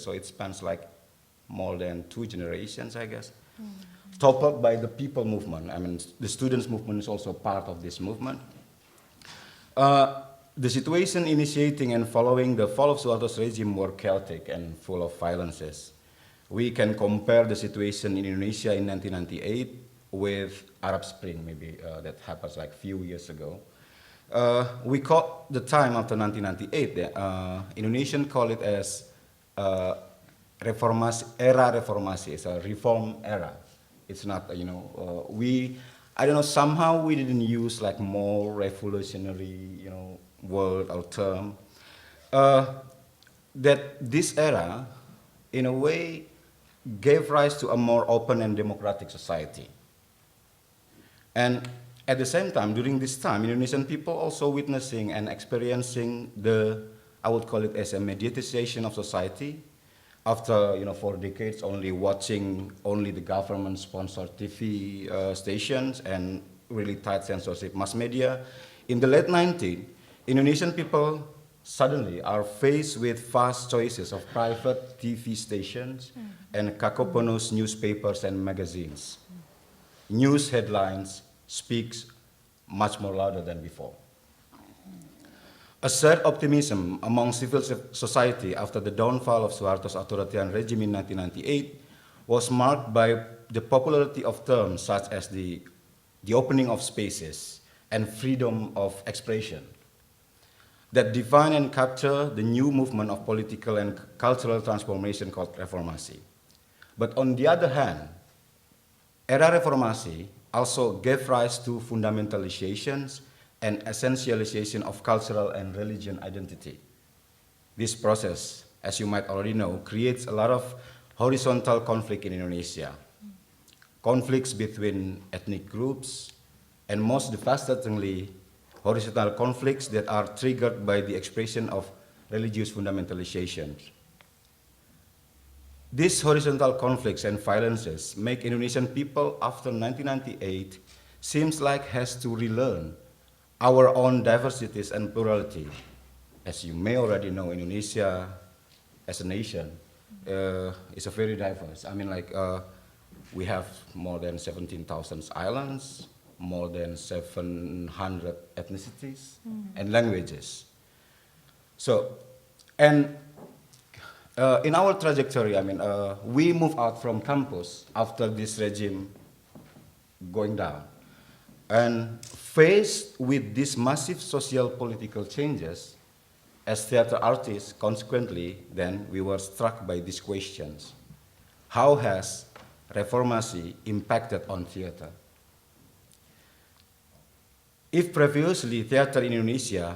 so it spans like more than 2 generations, I guess. Toppled by the people movement. I mean, the students movement is also part of this movement. The situation initiating and following the fall of Suharto's regime were chaotic and full of violences. We can compare the situation in Indonesia in 1998 with Arab Spring, maybe that happened like a few years ago. We call the time after 1998, Indonesian call it as era reformasi. It's a reform era. It's not, I don't know, somehow we didn't use like more revolutionary, word or term. That this era, in a way, gave rise to a more open and democratic society. And at the same time, during this time, Indonesian people also witnessing and experiencing I would call it as a mediatization of society. After, for decades only watching only the government-sponsored TV stations and really tight censorship mass media, in the late 19th, Indonesian people suddenly are faced with vast choices of private TV stations and cacophonous newspapers and magazines. News headlines speaks much more louder than before. A shared optimism among civil society after the downfall of Suharto's authoritarian regime in 1998 was marked by the popularity of terms such as the opening of spaces and freedom of expression that define and capture the new movement of political and cultural transformation called reformasi. But on the other hand, era reformasi also gave rise to fundamentalizations and essentialization of cultural and religion identity. This process, as you might already know, creates a lot of horizontal conflict in Indonesia. Conflicts between ethnic groups, and most devastatingly, horizontal conflicts that are triggered by the expression of religious fundamentalizations. These horizontal conflicts and violences make Indonesian people after 1998 seems like has to relearn our own diversities and plurality. As you may already know, Indonesia as a nation is a very diverse. I mean, we have more than 17,000 islands, more than 700 ethnicities and languages. So, and in our trajectory, I mean, we move out from campus after this regime going down. And faced with these massive social political changes, as theater artists, consequently, then we were struck by these questions. How has reformasi impacted on theater? If previously theater in Indonesia